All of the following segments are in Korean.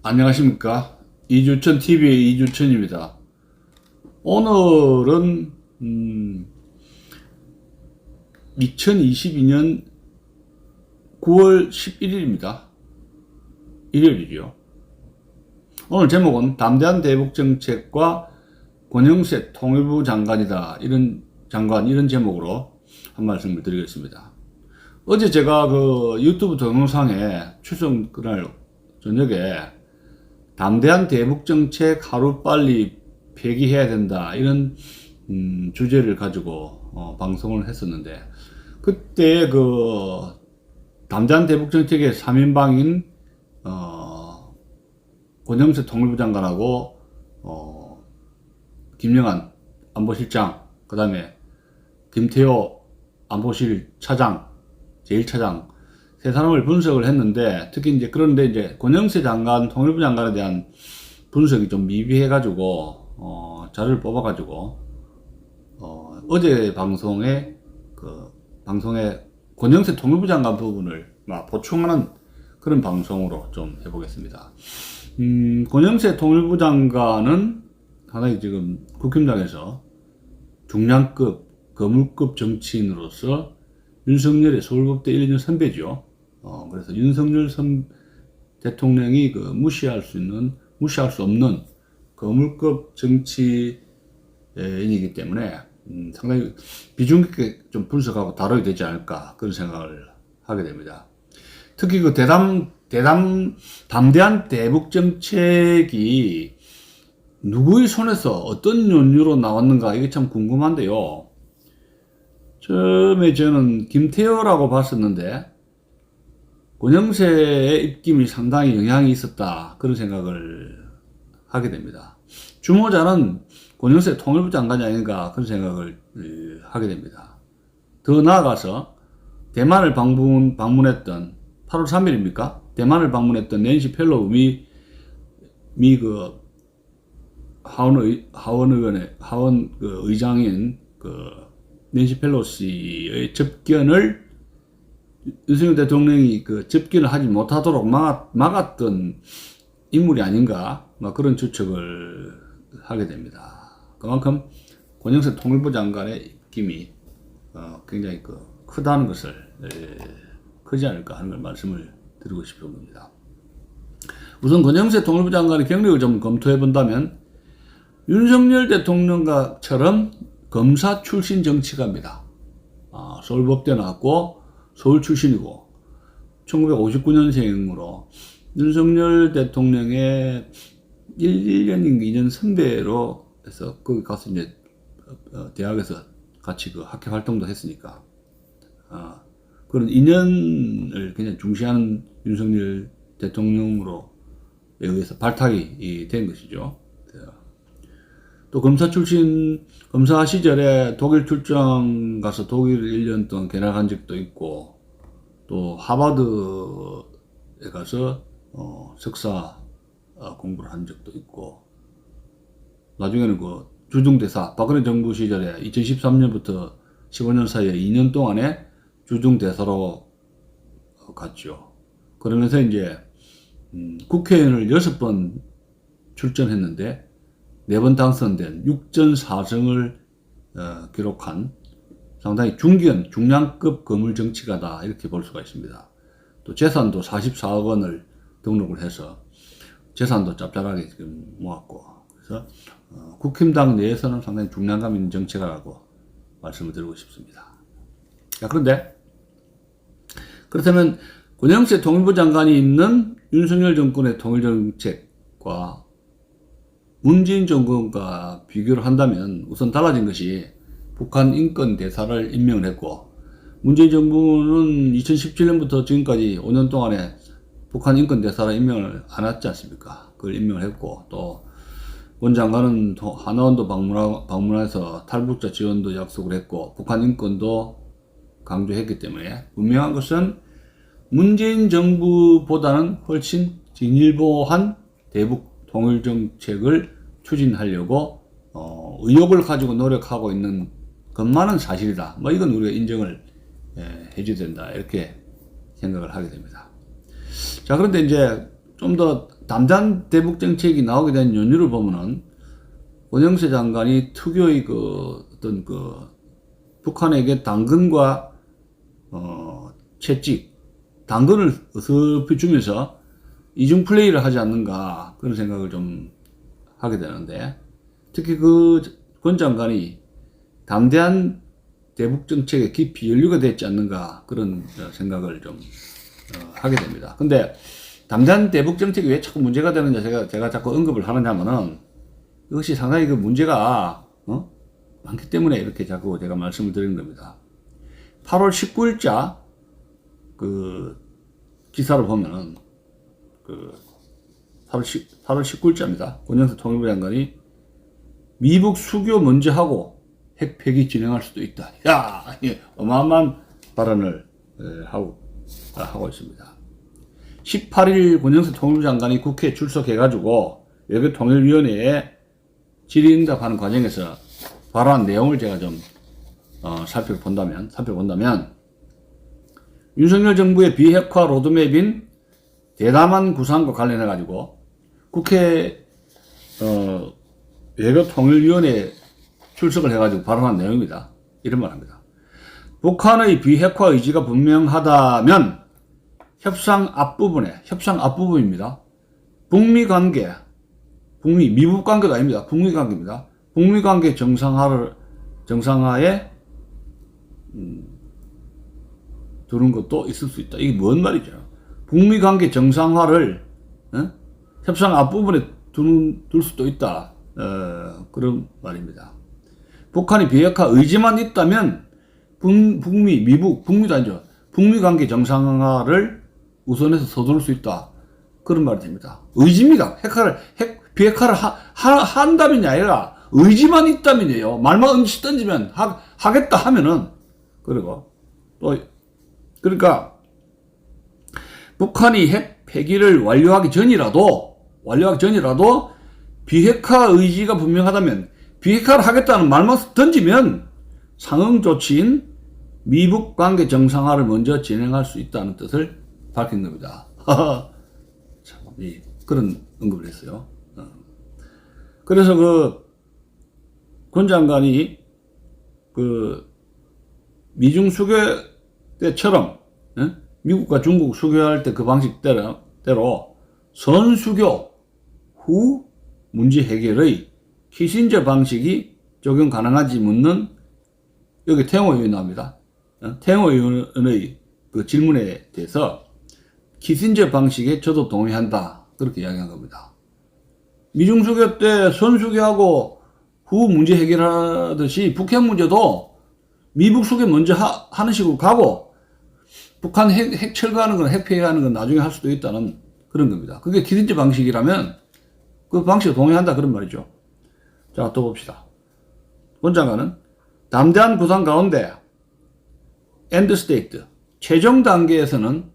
안녕하십니까. 이주천 TV의 이주천입니다. 오늘은 2022년 9월 11일입니다. 일요일이죠. 오늘 제목은 담대한 대북 정책과 권영세 통일부 장관이다. 이런 제목으로 한 말씀을 드리겠습니다. 어제 제가 그 유튜브 동영상에 추석 그날 저녁에 담대한 대북정책 하루빨리 폐기해야 된다 이런 주제를 가지고 방송을 했었는데, 그때 그 담대한 대북정책의 3인방인 권영세 통일부 장관하고 김영한 안보실장, 그 다음에 김태호 안보실 차장, 제1차장 세 사람을 분석을 했는데, 특히 그런데 이제 권영세 장관, 통일부 장관에 대한 분석이 좀 미비해가지고, 자료를 뽑아가지고, 어제 방송에 권영세 통일부 장관 부분을 보충하는 그런 방송으로 좀 해보겠습니다. 권영세 통일부 장관은 하나의 지금 국힘당에서 중량급, 거물급 정치인으로서 윤석열의 서울법대 1년 선배죠. 그래서 윤석열 대통령이 무시할 수 없는 거물급 정치인이기 때문에 상당히 비중 있게 좀 분석하고 다뤄야 되지 않을까, 그런 생각을 하게 됩니다. 특히 담대한 대북 정책이 누구의 손에서 어떤 연유로 나왔는가, 이게 참 궁금한데요. 처음에 저는 김태호라고 봤었는데, 권영세의 입김이 상당히 영향이 있었다, 그런 생각을 하게 됩니다. 주모자는 권영세 통일부 장관이 아닌가, 그런 생각을 하게 됩니다. 더 나아가서 대만을 방문했던 8월 3일입니까? 대만을 방문했던 낸시 펠로우 하원 의장인 낸시 펠로시의 접견을 윤석열 대통령이 접견을 하지 못하도록 막았던 인물이 아닌가, 그런 추측을 하게 됩니다. 그만큼 권영세 통일부 장관의 입김이 굉장히 크다는 것을, 크지 않을까 하는 걸 말씀을 드리고 싶은 겁니다. 우선 권영세 통일부 장관의 경력을 좀 검토해 본다면, 윤석열 대통령과처럼 검사 출신 정치가입니다. 서울법대 나왔고 서울 출신이고 1959년생으로 윤석열 대통령의 1년인가 2년 선배로 해서 거기 가서 이제 대학에서 같이 학회 활동도 했으니까 그런 인연을 굉장히 중시하는 윤석열 대통령으로 의해서 발탁이 된 것이죠. 또 검사 시절에 독일 출장 가서 독일 1년 동안 견학한 적도 있고, 또 하버드에 가서 석사 공부를 한 적도 있고, 나중에는 주중대사, 박근혜 정부 시절에 2013년부터 15년 사이에 2년 동안에 주중대사로 갔죠. 그러면서 이제 국회의원을 6번 출전했는데 4번 당선된 6전 4승을 기록한 상당히 중량급 거물 정치가다, 이렇게 볼 수가 있습니다. 또 재산도 44억 원을 등록을 해서 재산도 짭짤하게 지금 모았고, 그래서 국힘당 내에서는 상당히 중량감 있는 정치가라고 말씀을 드리고 싶습니다. 자, 그렇다면 권영세 통일부 장관이 있는 윤석열 정권의 통일정책과 문재인 정권과 비교를 한다면, 우선 달라진 것이 북한 인권 대사를 임명을 했고, 문재인 정부는 2017년부터 지금까지 5년 동안에 북한 인권 대사를 임명을 안 했지 않습니까? 그걸 임명을 했고, 또 권 장관은 하나원도 방문해서 탈북자 지원도 약속을 했고, 북한 인권도 강조했기 때문에 분명한 것은 문재인 정부보다는 훨씬 진일보한 대북 통일 정책을 추진하려고 의욕을 가지고 노력하고 있는 것만은 사실이다. 이건 우리가 인정을 해줘야 된다, 이렇게 생각을 하게 됩니다. 자, 그런데 이제 좀 더 담대한 대북 정책이 나오게 된 연유를 보면은 권영세 장관이 특유의 그 어떤 그 북한에게 당근과 채찍, 당근을 어설피 주면서 이중 플레이를 하지 않는가 그런 생각을 좀 하게 되는데, 특히 그 권 장관이 담대한 대북 정책에 깊이 연루가 됐지 않는가 그런 생각을 좀 하게 됩니다. 근데 담대한 대북 정책이 왜 자꾸 문제가 되느냐 제가 자꾸 언급을 하느냐면은 이것이 상당히 그 문제가 많기 때문에 이렇게 자꾸 제가 말씀을 드리는 겁니다. 8월 19일자 그 기사를 보면은 그 8월 19일자입니다. 권영세 통일부 장관이 미북 수교 먼저 하고 핵 폐기 진행할 수도 있다. 야, 어마어마한 발언을 하고 있습니다. 18일 권영세 통일부 장관이 국회에 출석해가지고 외교통일위원회에 질의응답하는 과정에서 발언한 내용을 제가 좀 살펴본다면 윤석열 정부의 비핵화 로드맵인 대담한 구상과 관련해가지고 국회 외교통일위원회에 출석을 해가지고 발언한 내용입니다. 이런 말합니다. 북한의 비핵화 의지가 분명하다면 협상 앞부분입니다. 북미 관계, 미북 관계가 아닙니다. 북미 관계입니다. 북미 관계 정상화에 두는 것도 있을 수 있다. 이게 뭔 말이죠? 북미 관계 정상화를 협상 앞부분에 둘 수도 있다. 그런 말입니다. 북한이 비핵화 의지만 있다면 북미도 아니죠. 북미 관계 정상화를 우선해서 서두를 수 있다. 그런 말이 됩니다. 의지입니다. 비핵화를 한다면이 아니라 의지만 있다면이에요. 말만 음식 던지면 하겠다 하면은, 그리고 또 그러니까 북한이 핵 폐기를 완료하기 전이라도 비핵화 의지가 분명하다면 비핵화를 하겠다는 말만 던지면 상응 조치인 미북 관계 정상화를 먼저 진행할 수 있다는 뜻을 밝힌 겁니다. 참, 그런 언급을 했어요. 그래서 권 장관이 미중 수교 때처럼 미국과 중국 수교할 때 그 방식대로 선수교 후 문제 해결의 키신저 방식이 적용 가능한지 묻는, 여기 태영호 의원이 나옵니다. 태영호 의원의 그 질문에 대해서 키신저 방식에 저도 동의한다. 그렇게 이야기한 겁니다. 미중 수교 때 선수교하고 후 문제 해결하듯이 북핵 문제도 미북 수교 먼저 하는 식으로 가고 북한 핵 철거하는 건, 핵 폐기하는 건 나중에 할 수도 있다는 그런 겁니다. 그게 키신저 방식이라면 그 방식에 동의한다 그런 말이죠. 자, 또 봅시다. 권 장관은 담대한 구상 가운데 엔드 스테이트 최종 단계에서는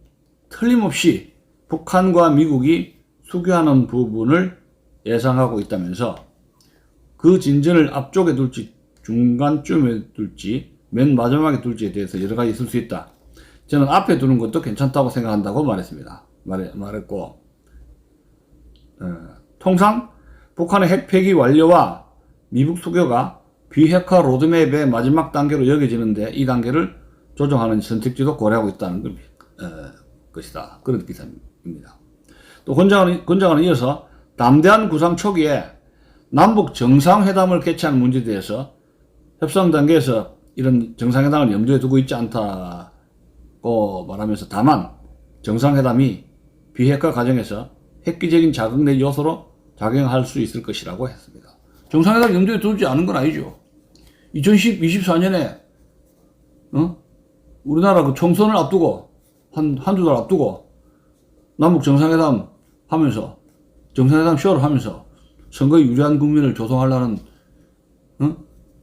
틀림없이 북한과 미국이 수교하는 부분을 예상하고 있다면서 그 진전을 앞쪽에 둘지 중간쯤에 둘지 맨 마지막에 둘지에 대해서 여러 가지 있을 수 있다. 저는 앞에 두는 것도 괜찮다고 생각한다고 말했습니다. 말했고, 통상 북한의 핵 폐기 완료와 미북 수교가 비핵화 로드맵의 마지막 단계로 여겨지는데 이 단계를 조정하는 선택지도 고려하고 있다는 것이다. 그런 기사입니다. 또 권 장관은 이어서 담대한 구상 초기에 남북 정상회담을 개최하는 문제에 대해서 협상 단계에서 이런 정상회담을 염두에 두고 있지 않다고 말하면서, 다만 정상회담이 비핵화 과정에서 획기적인 자극 내 요소로 작용할 수 있을 것이라고 했습니다. 정상회담 염두에 두지 않은 건 아니죠. 2024년에 우리나라 그 총선을 앞두고 한두 달 앞두고 남북 정상회담 하면서 정상회담 쇼를 하면서 선거에 유리한 국면을 조성하려는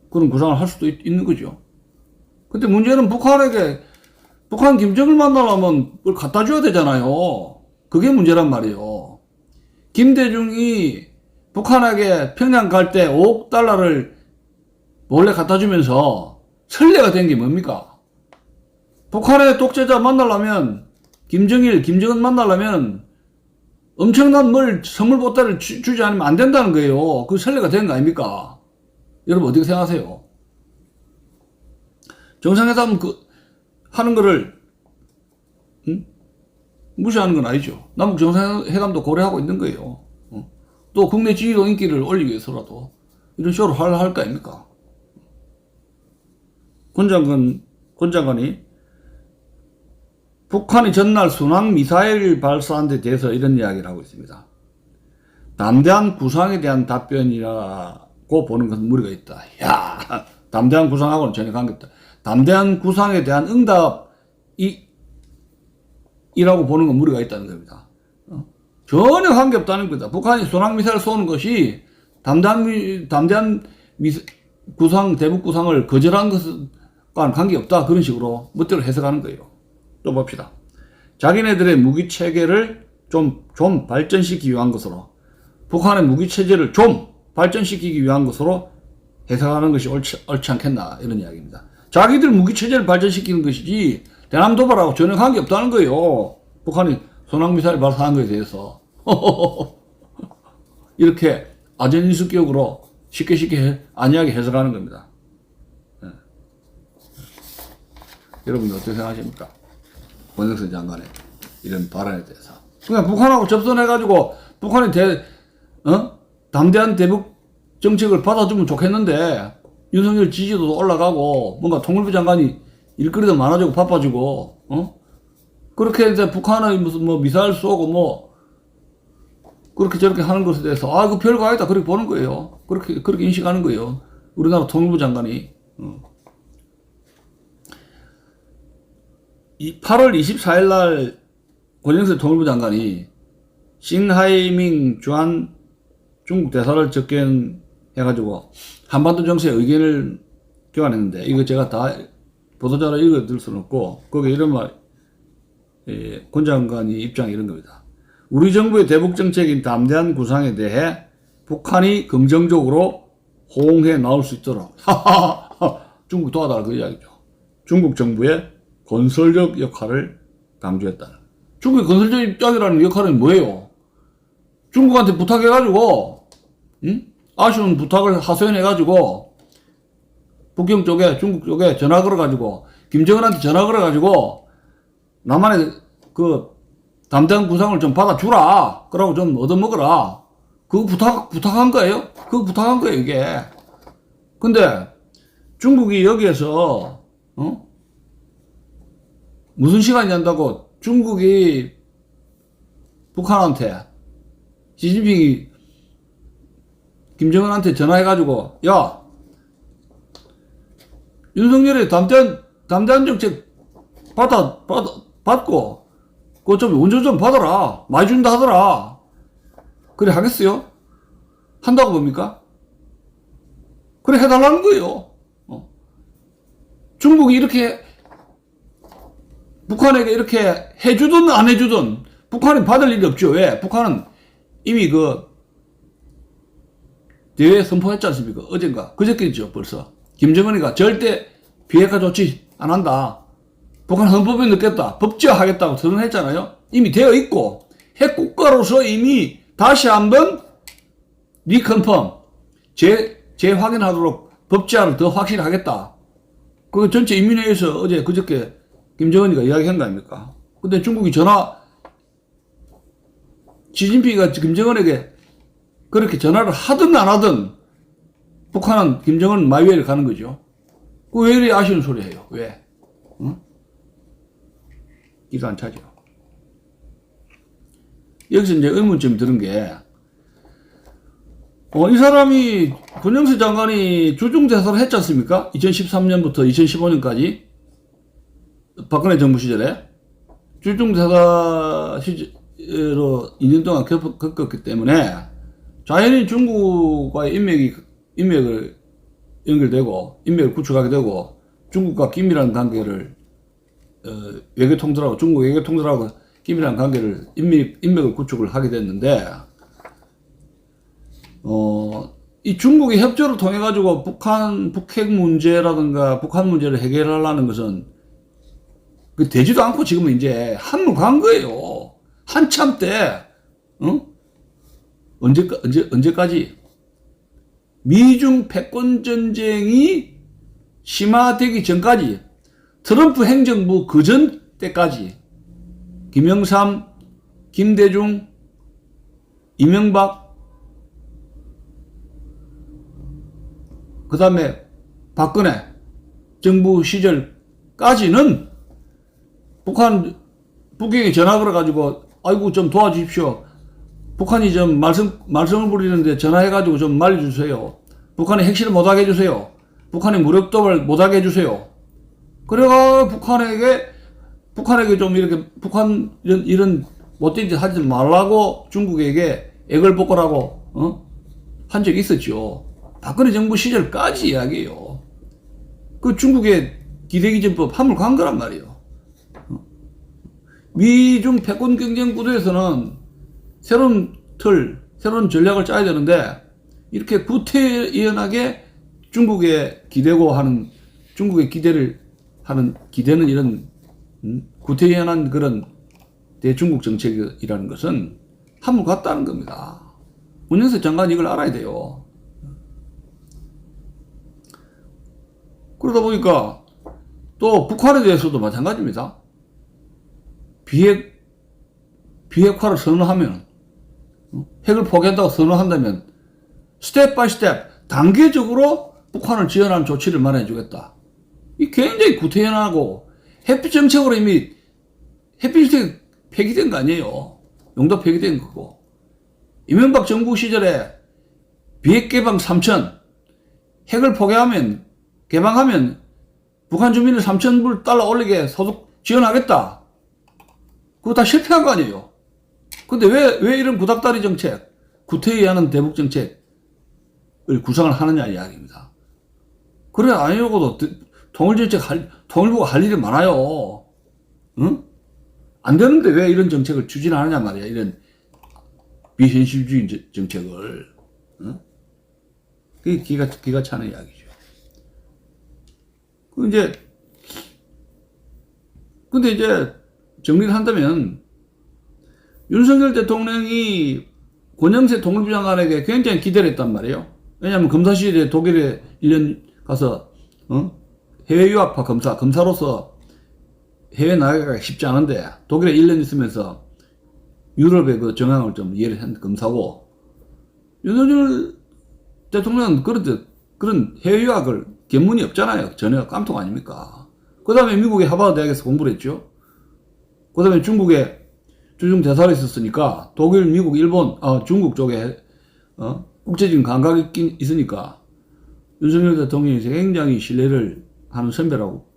그런 구상을 할 수도 있는 거죠. 근데 문제는 북한 김정을 만나려면 뭘 갖다 줘야 되잖아요. 그게 문제란 말이에요. 김대중이 북한에게 평양 갈 때 5억 달러를 몰래 갖다 주면서 선례가 된 게 뭡니까? 북한의 독재자 만나려면 김정은 만나려면 엄청난 선물 보따리를 주지 않으면 안 된다는 거예요. 그 선례가 된 거 아닙니까? 여러분 어떻게 생각하세요? 정상회담 하는 거를 무시하는 건 아니죠. 남북 정상회담도 고려하고 있는 거예요. 또 국내 지지도 인기를 올리기 위해서라도 이런 식으로 할 거 아닙니까? 권 장관이 북한이 전날 순항 미사일 발사한 데 대해서 이런 이야기를 하고 있습니다. 담대한 구상에 대한 답변이라고 보는 것은 무리가 있다. 야, 담대한 구상하고는 전혀 관계없다. 담대한 구상에 대한 응답이라고 보는 건 무리가 있다는 겁니다. 전혀 관계없다는 거다. 북한이 순항 미사일 쏘는 것이 담대한 구상, 대북 구상을 거절한 것과 관계없다. 그런 식으로 멋대로 해석하는 거예요. 또 봅시다. 자기네들의 무기 체계를 좀 발전시키기 위한 것으로, 북한의 무기 체제를 좀 발전시키기 위한 것으로 해석하는 것이 옳지 않겠나, 이런 이야기입니다. 자기들 무기 체제를 발전시키는 것이지 대남 도발하고 전혀 관계 없다는 거예요. 북한이 순항미사일 발사한 것에 대해서 이렇게 아전인수격으로 쉽게 안이하게 해석하는 겁니다. 네. 여러분이 어떻게 생각하십니까? 권영선 장관의 이런 발언에 대해서. 그냥 북한하고 접선해가지고 북한이 담대한 대북 정책을 받아주면 좋겠는데, 윤석열 지지도도 올라가고 뭔가 통일부 장관이 일거리도 많아지고 바빠지고 그렇게 이제 북한의 무슨 미사일 쏘고 그렇게 저렇게 하는 것에 대해서 그 별거 아니다 그렇게 보는 거예요. 그렇게 인식하는 거예요. 우리나라 통일부 장관이. 8월 24일 날 권영세 통일부 장관이 싱하이밍 주한 중국 대사를 접견해가지고 한반도 정세에 의견을 교환했는데, 이거 제가 다 보도자료 읽어드릴 수는 없고, 거기에 이런 권 장관이 입장이 이런 겁니다. 우리 정부의 대북 정책인 담대한 구상에 대해 북한이 긍정적으로 호응해 나올 수 있도록 중국 도와달라, 그 이야기죠. 중국 정부의 건설적 역할을 강조했다. 중국의 건설적 입장이라는 역할은 뭐예요? 중국한테 부탁해가지고, 아쉬운 부탁을 하소연해가지고, 북경 쪽에, 중국 쪽에 전화 걸어가지고, 김정은한테 전화 걸어가지고, 남한의 담대한 구상을 좀 받아주라. 그러고 좀 얻어먹어라. 그거 부탁한 거예요? 그거 부탁한 거예요, 이게. 근데, 중국이 여기에서, 무슨 시간이 난다고 중국이 북한한테, 시진핑이 김정은한테 전화해가지고, 야, 윤석열의 담대한 정책 받고, 그거 좀 원전 좀 받아라. 많이 준다 하더라. 그래 하겠어요? 한다고 봅니까? 그래 해달라는 거예요. 중국이 이렇게 북한에게 이렇게 해주든 안 해주든 북한이 받을 일이 없죠. 왜? 북한은 이미 대회에 선포했지 않습니까? 어젠가 그저께죠. 벌써 김정은이가 절대 비핵화 조치 안 한다. 북한 헌법에 넣겠다. 법제화하겠다고 선언했잖아요. 이미 되어 있고, 핵국가로서 이미 다시 한번 리컨펌, 재확인하도록 법제화를 더 확실히 하겠다. 그 전체 인민회의에서 그저께 김정은이가 이야기한 거 아닙니까? 근데 중국이 시진핑이가 김정은에게 그렇게 전화를 하든 안 하든 북한은 김정은 마이웨이를 가는 거죠. 왜 이리 아쉬운 소리 해요? 왜? 이거 안 차죠. 여기서 이제 의문점이 드는 게, 이 사람이, 권영세 장관이 주중대사를 했지 않습니까? 2013년부터 2015년까지. 박근혜 정부 시절에. 주중대사 시절로 2년 동안 겪었기 때문에, 자연히 중국과의 인맥을 연결되고, 인맥을 구축하게 되고, 중국과 긴밀한 관계를, 중국 외교통들하고 긴밀한 관계를, 인맥을 구축을 하게 됐는데, 이 중국의 협조를 통해가지고 북핵 문제라든가 북한 문제를 해결하려는 것은 되지도 않고 지금은 이제 한물 간 거예요. 한참 때, 어? 언제까지? 미중 패권 전쟁이 심화되기 전까지, 트럼프 행정부 그전 때까지 김영삼, 김대중, 이명박, 그 다음에 박근혜 정부 시절까지는 북경에 전화 걸어가지고 아이고 좀 도와주십시오. 북한이 좀 말썽을 부리는데 전화해가지고 좀 말려주세요. 북한이 핵실험 못하게 해주세요. 북한이 무력도발 못하게 해주세요. 그래가 북한에게 좀 이렇게 북한 이런 못된 짓 하지 말라고 중국에게 액을 볶으라고 한 적이 있었죠. 박근혜 정부 시절까지 이야기예요. 그 중국의 기대기전법 함을 간 거란 말이에요. 미중 패권 경쟁 구도에서는 새로운 새로운 전략을 짜야 되는데 이렇게 구태의연하게 중국에 기대고 하는, 중국의 기대는 이런 구태의연한 그런 대중국 정책이라는 것은 함을 갔다는 겁니다. 문영석 장관이 이걸 알아야 돼요. 그러다 보니까 또 북한에 대해서도 마찬가지입니다. 비핵화를 선언하면, 핵을 포기한다고 선언한다면 스텝 바이 스텝 단계적으로 북한을 지원하는 조치를 마련해 주겠다. 이 굉장히 구태연하고 햇빛 정책으로 이미 햇빛 정책 폐기된 거 아니에요. 용도 폐기된 거고. 이명박 정부 시절에 비핵 개방 3천, 핵을 포기하면 개방하면 북한 주민을 3,000불 달러 올리게 소득 지원하겠다. 그거 다 실패한 거 아니에요. 근데 왜 이런 구닥다리 정책, 구태의하는 대북 정책을 구상을 하느냐 이야기입니다. 그래 아니라고도 통일부가 할 일이 많아요. 응? 안 되는데 왜 이런 정책을 추진하느냐 말이야. 이런 비현실주의 정책을. 응? 그게 기가 차는 이야기죠. 근데 이제 정리를 한다면 윤석열 대통령이 권영세 통일부 장관에게 굉장히 기대를 했단 말이에요. 왜냐하면 검사실에 독일에 1년 가서 해외 유학파 검사로서 해외 나가기가 쉽지 않은데 독일에 1년 있으면서 유럽의 그 정황을 좀 이해를 한 검사고, 윤석열 대통령은 그런 해외 유학을 견문이 없잖아요. 전혀 깜통 아닙니까? 그 다음에 미국의 하버드 대학에서 공부를 했죠. 그 다음에 중국에 주중 대사로 있었으니까 독일, 미국, 일본, 중국 쪽에 국제적인 감각이 있으니까 윤석열 대통령이 굉장히 신뢰를 하는 선배라고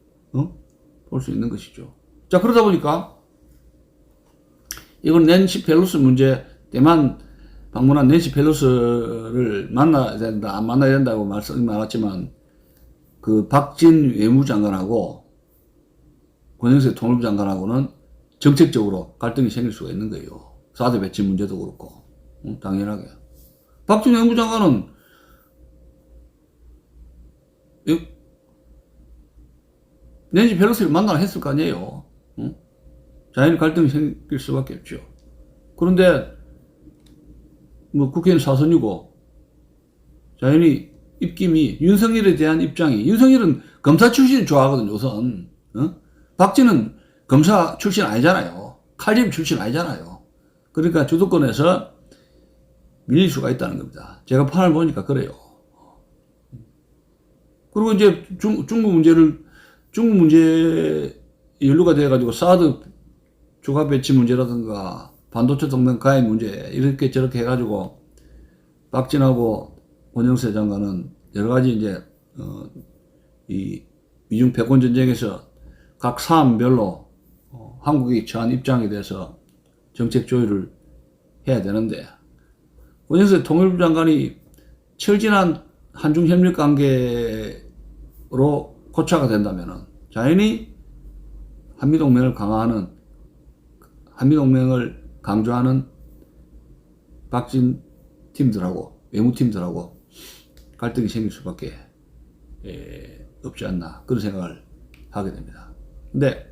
볼 수 있는 것이죠. 자, 그러다 보니까 이건 낸시 펠로시 문제, 대만 방문한 낸시 펠로시를 만나야 된다, 안 만나야 된다고 말씀이 많았지만 그 박진 외무장관하고 권영세 통일부 장관하고는 정책적으로 갈등이 생길 수가 있는 거예요. 사드 배치 문제도 그렇고. 당연하게. 박진 외무장관은 낸시 펠로시를 만나라 했을 거 아니에요. 자연히 갈등이 생길 수밖에 없죠. 그런데 뭐 국회의원 사선이고 자연히 입김이 윤석열에 대한 입장이, 윤석열은 검사 출신을 좋아하거든요. 우선 박진은 검사 출신 아니잖아요. 칼집 출신 아니잖아요. 그러니까 주도권에서 밀릴 수가 있다는 겁니다. 제가 판을 보니까 그래요. 그리고 이제 중국 문제 연루가 돼가지고 사드 추가 배치 문제라든가 반도체 동맹 가입 문제 이렇게 저렇게 해가지고 박진하고 권영세 장관은 여러 가지 이제 이 미중 패권 전쟁에서 각 사안별로 한국이 처한 입장에 대해서 정책 조율을 해야 되는데, 권영세 통일부 장관이 철진한 한중 협력 관계로 고착화 된다면은 자연히 한미동맹을 강조하는 박진 팀들하고 외무팀들하고 갈등이 생길 수밖에 없지 않나, 그런 생각을 하게 됩니다. 근데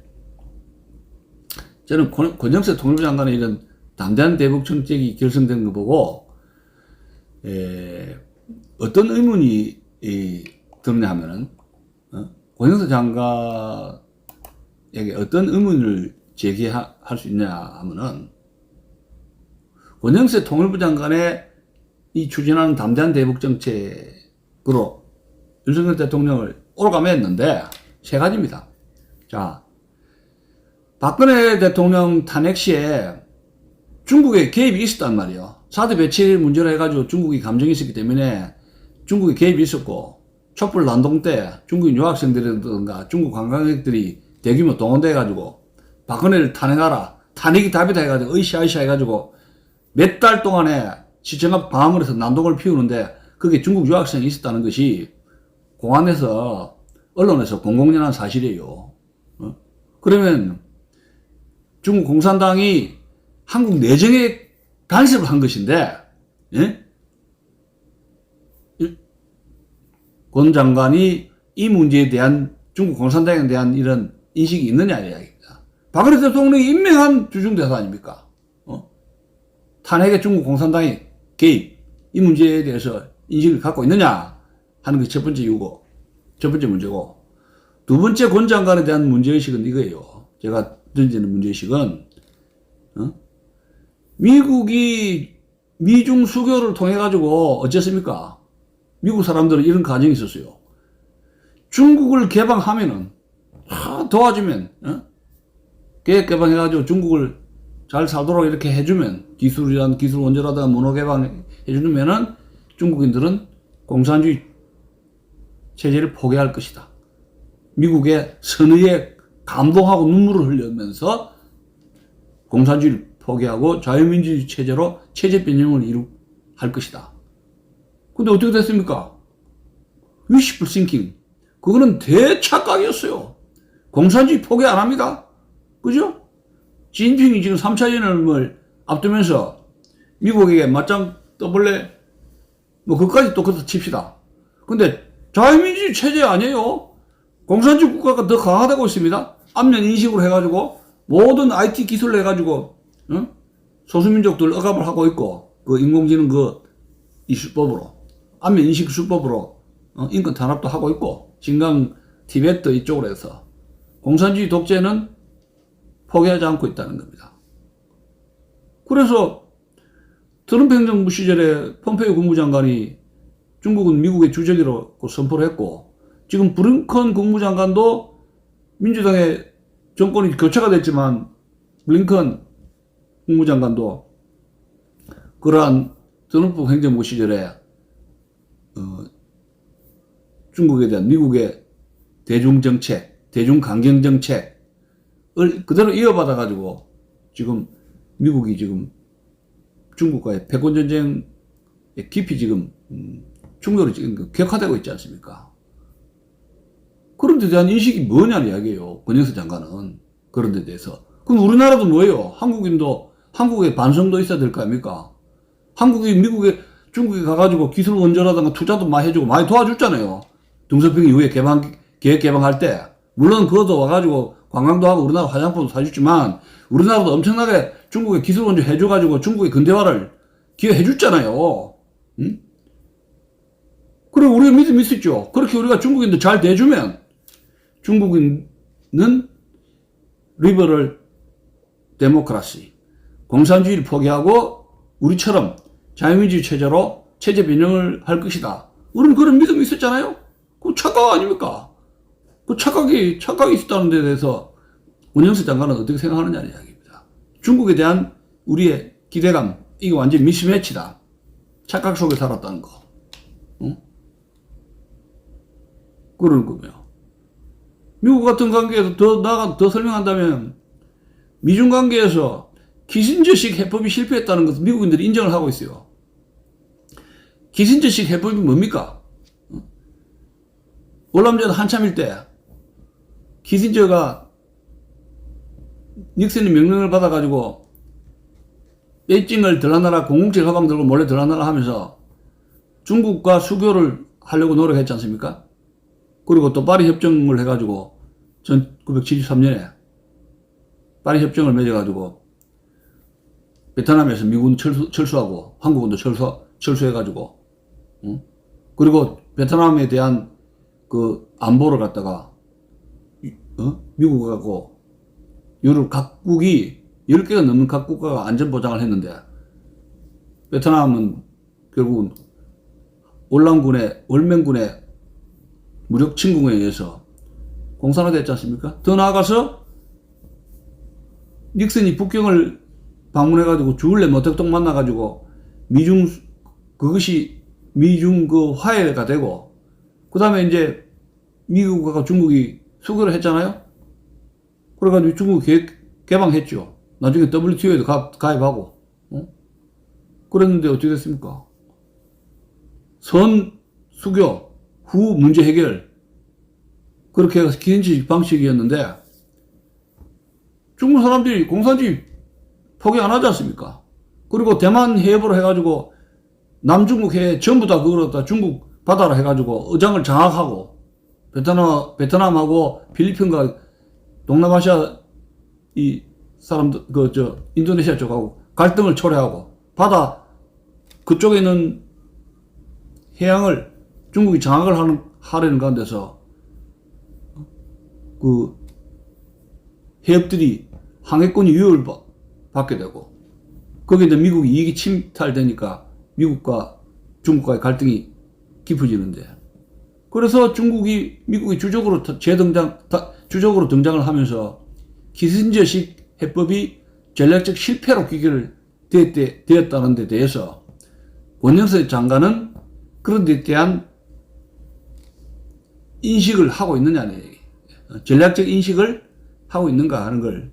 저는 권영세 통일부 장관의 이런 담대한 대북 정책이 결성된 거 보고 어떤 의문이 드느냐 하면은 권영세 장관에게 어떤 의문을 제기할 수 있냐 하면은 권영세 통일부 장관의 이 추진하는 담대한 대북 정책으로 윤석열 대통령을 올가매했는데 세 가지입니다. 자, 박근혜 대통령 탄핵 시에 중국의 개입이 있었단 말이에요. 사드 배치 문제로 해가지고 중국이 감정이 있었기 때문에 중국의 개입이 있었고, 촛불 난동 때 중국인 유학생들이라든가 중국 관광객들이 대규모 동원돼가지고 박근혜를 탄핵하라, 탄핵이 답이다 해가지고 으쌰으쌰 해가지고 몇 달 동안에 시청 앞 광화문에서 난동을 피우는데 그게 중국 유학생이 있었다는 것이 공안에서 언론에서 공공연한 사실이에요. 그러면 중국 공산당이 한국 내정에 간섭을 한 것인데, 예? 권 장관이 이 문제에 대한 중국 공산당에 대한 이런 인식이 있느냐 이야기입니다. 박근혜 대통령이 임명한 주중대사 아닙니까? 탄핵에 중국 공산당이 개입, 이 문제에 대해서 인식을 갖고 있느냐 하는 게 첫 번째 이유고, 첫 번째 문제고, 두 번째 권 장관에 대한 문제의식은 이거예요. 제가 던지는 문제의식은, 미국이 미중 수교를 통해가지고 어쨌습니까? 미국 사람들은 이런 가정이 있었어요. 중국을 개방하면은, 도와주면, 계획 개방해가지고 중국을 잘 살도록 이렇게 해주면, 기술 원조라든가 문호 개방해주면은 중국인들은 공산주의 체제를 포기할 것이다. 미국의 선의에 감동하고 눈물을 흘리면서 공산주의를 포기하고 자유민주주의 체제로 체제 변형을 할 것이다. 근데 어떻게 됐습니까? wishful thinking. 그거는 대착각이었어요. 공산주의 포기 안 합니다. 그죠? 시진핑이 지금 3차 연임을 앞두면서 미국에게 맞짱 떠볼래? 뭐 그까지 또 그렇다 칩시다. 근데 자유민주주의 체제 아니에요. 공산주의 국가가 더 강화되고 있습니다. 안면 인식으로 해가지고 모든 IT 기술을 해가지고 소수민족들 억압을 하고 있고, 그 인공지능 이 수법으로, 안면 인식 수법으로 인권 탄압도 하고 있고, 진강 티베트 이쪽으로 해서 공산주의 독재는 포기하지 않고 있다는 겁니다. 그래서 트럼프 행정부 시절에 폼페이오 국무장관이 중국은 미국의 주적이라고 선포를 했고, 지금 블링컨 국무장관도 민주당의 정권이 교체가 됐지만 블링컨 국무장관도 그러한 트럼프 행정부 시절에 중국에 대한 미국의 대중정책, 대중강경정책을 그대로 이어받아 가지고 지금 미국이 지금 중국과의 패권전쟁에 깊이 지금 충돌이 지금 격화되고 있지 않습니까? 그런 데 대한 인식이 뭐냐는 이야기예요. 권영세 장관은. 그런 데 대해서. 그럼 우리나라도 뭐예요? 한국인도, 한국에 반성도 있어야 될 거 아닙니까? 한국이 중국에 가가지고 기술 원조라든가 투자도 많이 해주고 많이 도와줬잖아요. 등서평 이후에 계획 개방할 때. 물론 그것도 와가지고 관광도 하고 우리나라 화장품도 사줬지만 우리나라도 엄청나게 중국에 기술 원조 해줘가지고 중국의 근대화를 기여해줬잖아요. 응? 그래, 우리가 믿음 있었죠. 그렇게 우리가 중국인들 잘 대주면 중국인은 리버럴 데모크라시, 공산주의를 포기하고 우리처럼 자유민주주의 체제로 체제 변형을 할 것이다. 우리는 그런 믿음이 있었잖아요. 그 착각 아닙니까? 그 착각이 있었다는 데 대해서 권영세 장관은 어떻게 생각하느냐는 이야기입니다. 중국에 대한 우리의 기대감, 이거 완전 미스매치다. 착각 속에 살았다는 거. 응? 그러는 거고요. 미국 같은 관계에서 더 설명한다면, 미중 관계에서 키신저식 해법이 실패했다는 것을 미국인들이 인정을 하고 있어요. 키신저식 해법이 뭡니까? 월남전 한참일 때, 키신저가 닉슨의 명령을 받아가지고, 베이징을 들어나라, 007 가방 들고 몰래 들어나라 하면서 중국과 수교를 하려고 노력했지 않습니까? 그리고 또 파리 협정을 해가지고 1973년에 파리 협정을 맺어가지고 베트남에서 미군 철수하고 한국군도 철수해가지고, 그리고 베트남에 대한 그 안보를 갖다가, 미국하고 유럽 각국이 10개가 넘는 각국가가 안전보장을 했는데, 베트남은 결국은 월맹군의 무력 침공에 의해서 공산화됐지 않습니까? 더 나아가서 닉슨이 북경을 방문해가지고 주울레 모택동 만나가지고 그것이 미중 그 화해가 되고, 그 다음에 이제 미국과 중국이 수교를 했잖아요? 그래가지고 중국이 개방했죠. 나중에 WTO에도 가입하고, 그랬는데 어떻게 됐습니까? 선 수교, 후 문제 해결. 그렇게 해서 기인지 방식이었는데, 중국 사람들이 공산주의 포기 안 하지 않습니까? 그리고 대만 해협으로 해가지고 남중국 해 전부 다 그걸 갖다 중국 바다로 해가지고 의장을 장악하고, 베트남하고 필리핀과 동남아시아 이 사람들, 인도네시아 쪽하고 갈등을 초래하고, 바다 그쪽에 있는 해양을 중국이 장악을 하려는 가운데서 그 해협들이 항해권이 위협을 받게 되고, 거기에 미국이 이익이 침탈되니까 미국과 중국과의 갈등이 깊어지는데, 그래서 미국이 주적으로 등장을 하면서 키신저식 해법이 전략적 실패로 귀결 되었다는 데 대해서 권영세 장관은 그런 데 대한 인식을 하고 있느냐는 얘기, 전략적 인식을 하고 있는가 하는 걸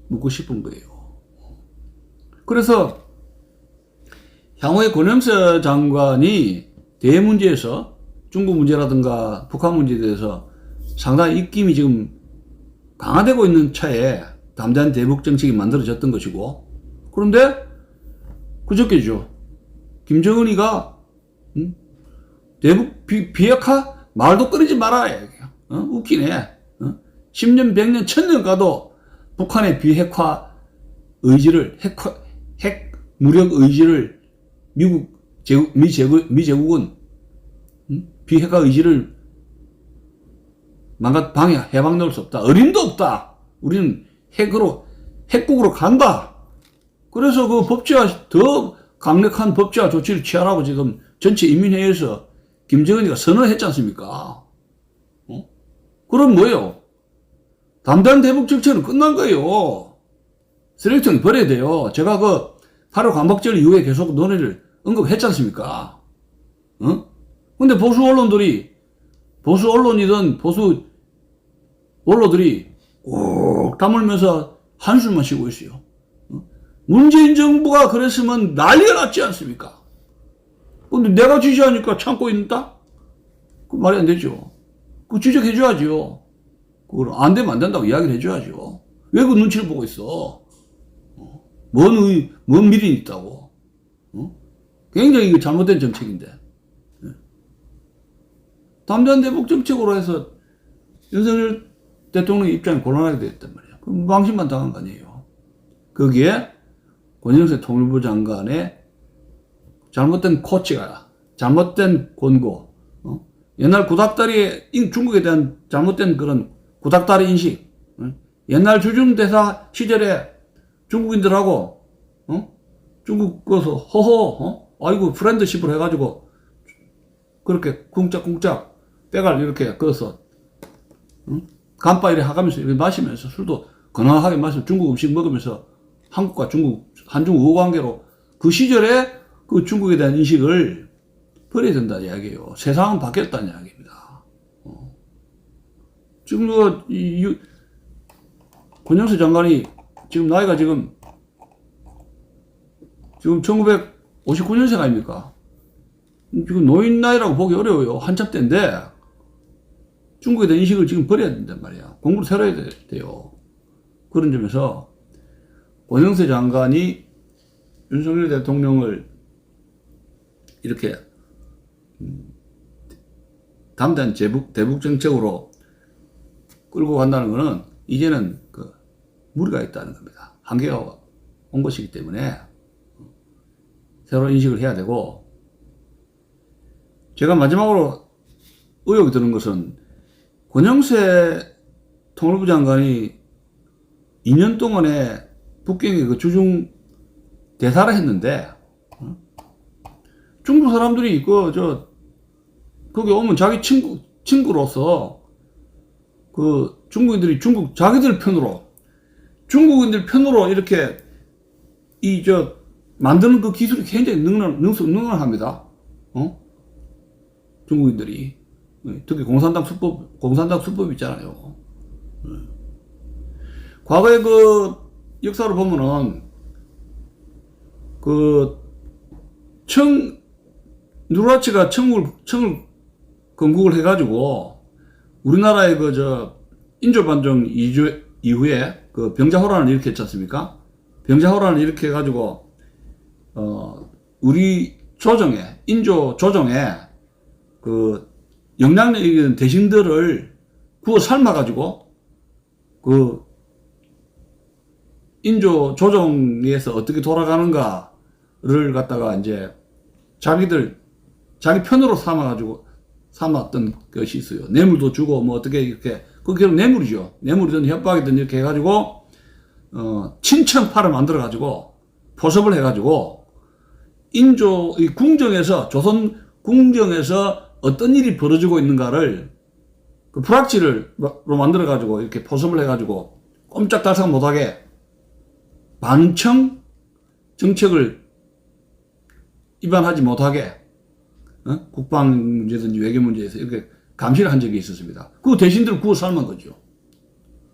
묻고 싶은 거예요. 그래서 향후에 권영세 장관이 대문제에서 중국 문제라든가 북한 문제에 대해서 상당히 입김이 지금 강화되고 있는 차에 담대한 대북 정책이 만들어졌던 것이고, 그런데 그저께죠. 김정은이가 대북 비핵화 말도 끊이지 마라. 웃기네. 10년, 100년, 1000년 가도 북한의 비핵화 의지를, 핵 무력 의지를 미 제국은 비핵화 의지를 해방 넣을 수 없다. 어림도 없다. 우리는 핵국으로 간다. 그래서 그 더 강력한 법제화 조치를 취하라고 지금 전체 인민회의에서 김정은이가 선언했지 않습니까? 그럼 뭐예요? 담대한 대북 정책은 끝난 거예요. 쓰레기통에 버려야 돼요. 제가 8월 광복절 이후에 계속 논의를 언급했지 않습니까? 근데 보수 언론이든 보수 원로들이 꼭 다물면서 한숨만 쉬고 있어요. 문재인 정부가 그랬으면 난리가 났지 않습니까? 근데 내가 지시하니까 참고 있다? 그 말이 안 되죠. 그 지적해줘야죠. 그걸 안 되면 안 된다고 이야기를 해줘야죠. 왜 그 눈치를 보고 있어? 뭔 미련이 있다고? 굉장히 이거 잘못된 정책인데. 담대한 대북 정책으로 해서 윤석열 대통령의 입장이 곤란하게 됐단 말이에요. 그럼 망신만 당한 거 아니에요. 거기에 권영세 통일부 장관의 잘못된 코치가, 잘못된 권고, 옛날 중국에 대한 잘못된 그런 구닥다리 인식, 옛날 주중대사 시절에 중국인들하고, 중국 가서 아이고 프렌드십을 해가지고 그렇게 쿵짝쿵짝 때갈 이렇게 그어서 간바 이렇게 하가면서 이렇게 마시면서 술도 건강하게 마시면서 중국 음식 먹으면서 한국과 한중 우호 관계로 그 시절에 그 중국에 대한 인식을 버려야 된다는 이야기예요. 세상은 바뀌었다는 이야기입니다. 지금 권영세 장관이 지금 나이가 지금 1959년생 아닙니까? 지금 노인 나이라고 보기 어려워요. 한참 때인데 중국에 대한 인식을 지금 버려야 된단 말이야. 공부를 새로 해야 돼요. 그런 점에서 권영세 장관이 윤석열 대통령을 이렇게 담대한 대북 정책으로 끌고 간다는 것은 이제는 무리가 있다는 겁니다. 한계가 온 것이기 때문에 새로 인식을 해야 되고, 제가 마지막으로 의혹이 드는 것은 권영세 통일부 장관이 2년 동안에 북경의 그 주중 대사를 했는데, 중국 사람들이 거기 오면 자기 친구로서 중국인들이 자기들 편으로, 중국인들 편으로 이렇게 만드는 그 기술이 굉장히 능란합니다. 중국인들이. 특히 공산당 수법 있잖아요. 과거의 그 역사를 보면은, 누르하치가 청을 건국을 해가지고, 우리나라의 인조반정 이후에 병자호란을 일으켰지 않습니까? 병자호란을 일으켜가지고, 우리 인조 조정에 영향력 있는 대신들을 구워 삶아가지고, 인조 조정에서 어떻게 돌아가는가를 갖다가 이제 자기 편으로 삼았던 것이 있어요. 뇌물도 주고, 어떻게 이렇게, 그게 뇌물이죠. 뇌물이든 협박이든 이렇게 해가지고, 친청파를 만들어가지고, 포섭을 해가지고, 조선 궁정에서 어떤 일이 벌어지고 있는가를, 불확실로 만들어가지고, 이렇게 포섭을 해가지고, 꼼짝달싹 못하게, 반청 정책을 위반하지 못하게, 국방 문제든지 외교 문제에서 이렇게 감시를 한 적이 있었습니다. 그 대신들 구워 삶은 거죠.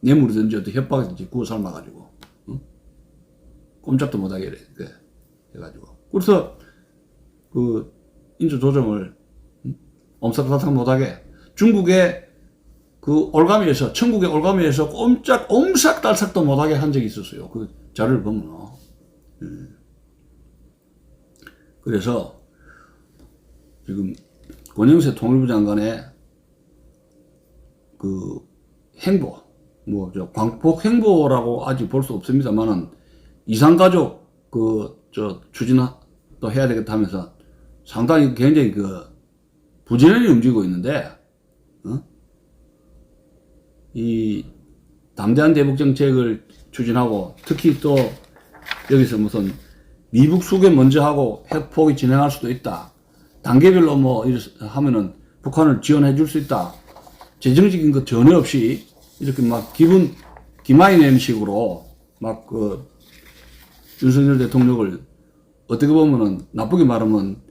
뇌물이든지 어떤 협박이든지 구워 삶아가지고, 꼼짝도 못하게 이렇게 해가지고. 그래서 인조 조정을 엄살사탕 못하게 중국의 천국의 올가미에서 옴삭달싹도 못하게 한 적이 있었어요. 그 자료를 보면. 그래서 지금 권영세 통일부 장관의 행보, 광폭 행보라고 아직 볼 수 없습니다만은, 이산가족 추진도 해야 되겠다 하면서 상당히 굉장히 부지런히 움직이고 있는데, 이 담대한 대북 정책을 추진하고, 특히 또 여기서 무슨 미북 수교 먼저 하고 핵포기 진행할 수도 있다. 단계별로 하면은 북한을 지원해 줄 수 있다. 재정적인 거 전혀 없이 이렇게 기마이 내는 식으로 윤석열 대통령을 어떻게 보면은 나쁘게 말하면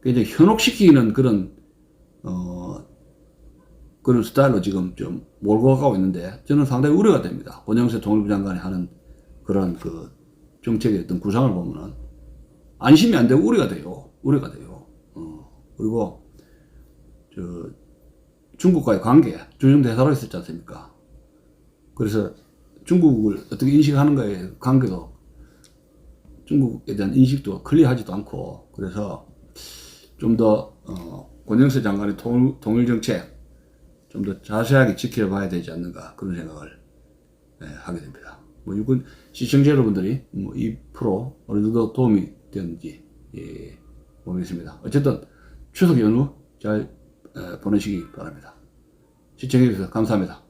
굉장히 현혹시키는 그런 스타일로 지금 좀 몰고 가고 있는데, 저는 상당히 우려가 됩니다. 권영세 통일부 장관이 하는 그런 정책의 어떤 구상을 보면은 안심이 안 되고 우려가 돼요. 그리고 중국과의 관계, 주정대사로 있었지 않습니까? 그래서 중국을 어떻게 인식하는가의 관계도, 중국에 대한 인식도 클리어하지도 않고, 그래서 좀 더 권영세 장관의 통일정책 좀 더 자세하게 지켜봐야 되지 않는가, 그런 생각을 하게 됩니다. 이건 시청자 여러분들이 이 프로 어느 정도 도움이 되는지 모르겠습니다. 어쨌든 추석 연휴 잘 보내시기 바랍니다. 시청해주셔서 감사합니다.